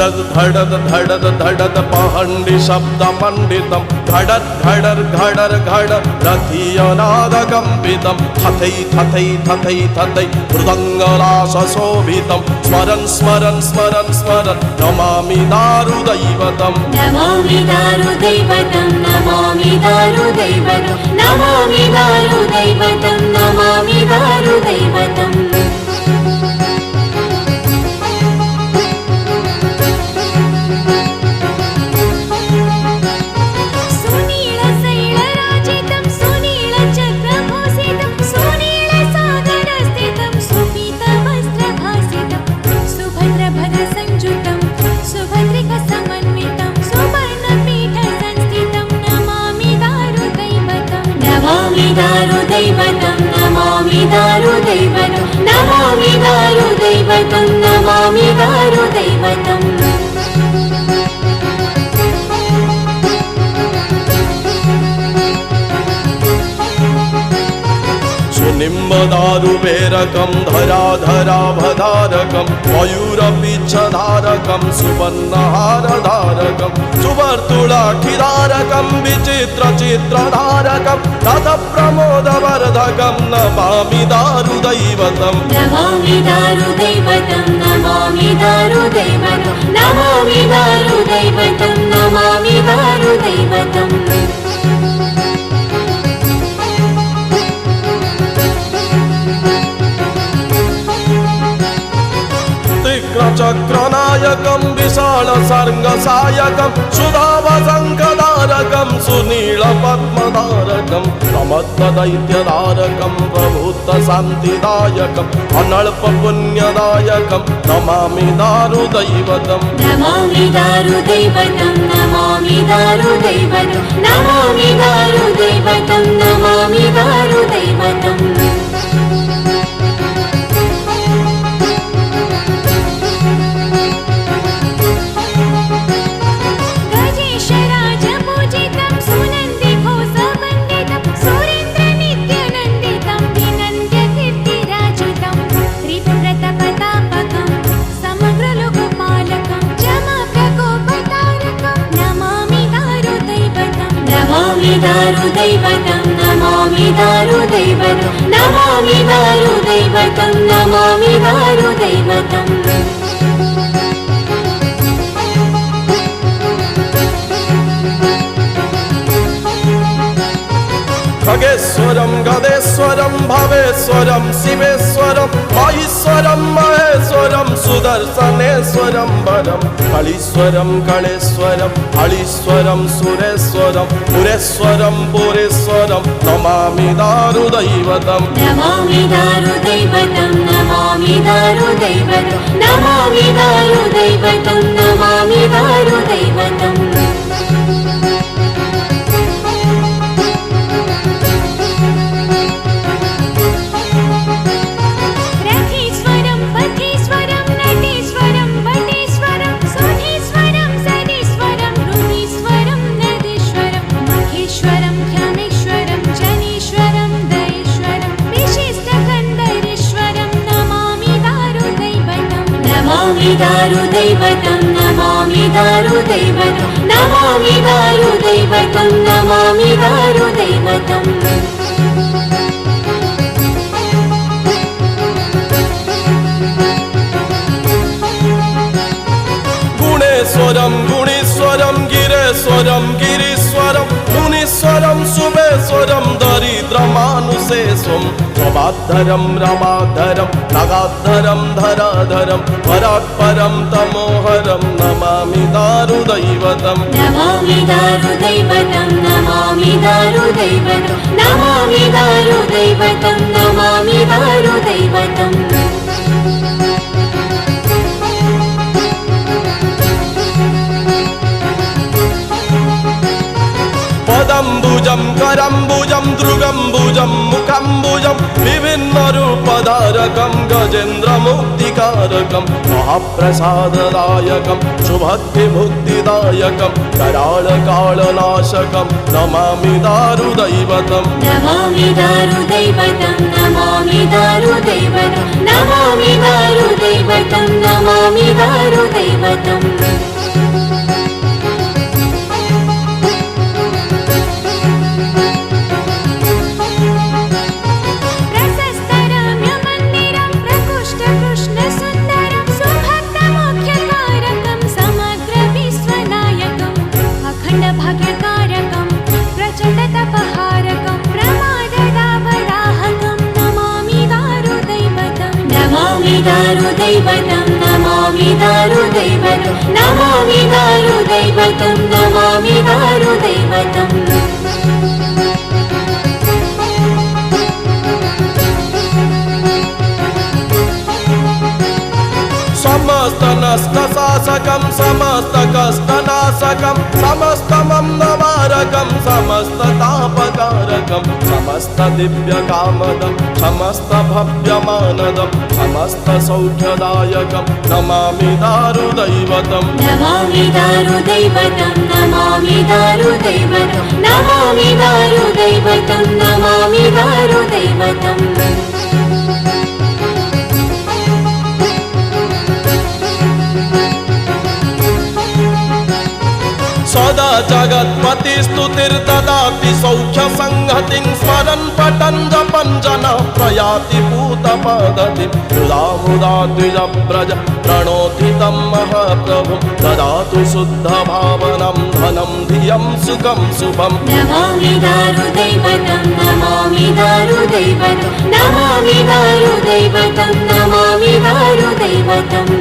धडद धडद धडद धडद पहंडी शब्द मंडितम घडद घडर घडर घड रथीयनाद कंपितम थथै थथै थथै थथै मृदंगरास शोभितम स्मरन् स्मरन् स्मरन् स्मरन् नमामि दारुदैवतम् नमामि दारुदैवतं नमामि दारुदैवतं नमामि दारुदैवतं नमामि दारुदैवतम् दारुदैवतं नमामि दारुदैवतं नमामि दारुदैवतं नमामि दारुदैवतम् निम्बदारुपेरकं धराधराभधारकं मयूरपीच्छधारकं सुवर्णहारधारकं सुवर्तुलाखिधारकं विचित्रचित्रधारकं रथप्रमोदवर्धकं नमामि दारुदैवतं नमामि दारुदैवतं नमामि दारुदैवतं नमामि दारुदैवतं नमामि दारुदैवतम् चक्रनायकं विशाल सर्गसायकं सुधावसङ्खधारकं सुनीलपद्मधारकं प्रमत्तदैत्यधारकं प्रभूतशान्तिदायकम् अनल्पपुण्यदायकं नमामि दारुदैवतम् नमामि दारुदैवतं नमामि दारुदैवतं नमामि दारुदैवतं नमामि दारुदैवतम् दारुदैवतं नमामि दारुदैवतं नमामि दारुदैवतं नमामि दारुदैवतम् खगेश्वरं गदेश्वरं भवेश्वरं शिवेश्वरं महेश्वरं महेश्वरं सुदर्शनेश्वरं वरं कळीश्वरं कळेश्वरं हळीश्वरं सुरेश्वरं पुरेश्वरं पुरेश्वरं नमामि दारुदैवतं नमामि दारुदैवतं नमामि दारुदैवतं नमामि दारुदैवतं नमामि दारुदैवतम् दारुदैवतं नमामि दारुदैवतं नमामि दारुदैवतं नमामि दारुदैवतम् गुणेश्वरं गुणीश्वरं गिरेश्वरं गिरीश्वरं मुनीश्वरं शुभेश्वरं दरिद्रमानुषेश्वरं स्वभाद्धरं रमाधरं नगाधरं धराधरं परात्परं तमोहरं नमामि दारुदैवतं नमामि दारुदैवतं नमामि दारुदैवतं नमामि दारुदैवतं नमामि दारुदैवतम् वरम्बुजं करम्बुजं दृगम्बुजं मुखम्बुजं विभिन्नरूपधारकं गजेन्द्रमुक्तिकारकं महाप्रसाददायकं शुभक्तिमुक्तिदायकं कराळकालनाशकं नमामि दारुदैवतं नमामि दारुदैवतं नमामि दारुदैवतं नमामि दारुदैवतं नमामि दारुदैवतम् प्रशस्तरम्यमन्दिरं प्रकोष्ठकृष्णसुन्दरं सुभक्तमोक्षकारकं समग्रविश्वनायकम् अखण्डभाग्यकारकं प्रचण्डतपहारकं प्रमाददावदाहकं नमामि दारुदैवतं नमामि दारुदैवतं नमामि दारुदैवतं नमामि दारुदैवतं नमामि दारुदैवतम् समस्तनष्टशासकं समस्तकष्टनाशकं समस्तमन्दवारकं समस्ततापकारकं समस्तदिव्यकामदं समस्तभव्यमानदं समस्तसौख्यदायकं नमामि दारुदैवतं नमामि दारुदैवतं नमामि दारुदैवतं नमामि दारुदैवतं नमामि दारुदैवतम् सदा जगत्पतिस्तुतिर्ददाति सौख्यसंहतिं स्मरन् पठन् जपन् जनः प्रयाति भूतपदतिं मुदा मुदा द्विजव्रज प्रणोति तं महाप्रभुं ददातु शुद्धभावनं धनं धियं सुखं शुभम् नमामि दारुदैवतं नमामि दारुदैवतं नमामि दारुदैवतं नमामि दारुदैवतम्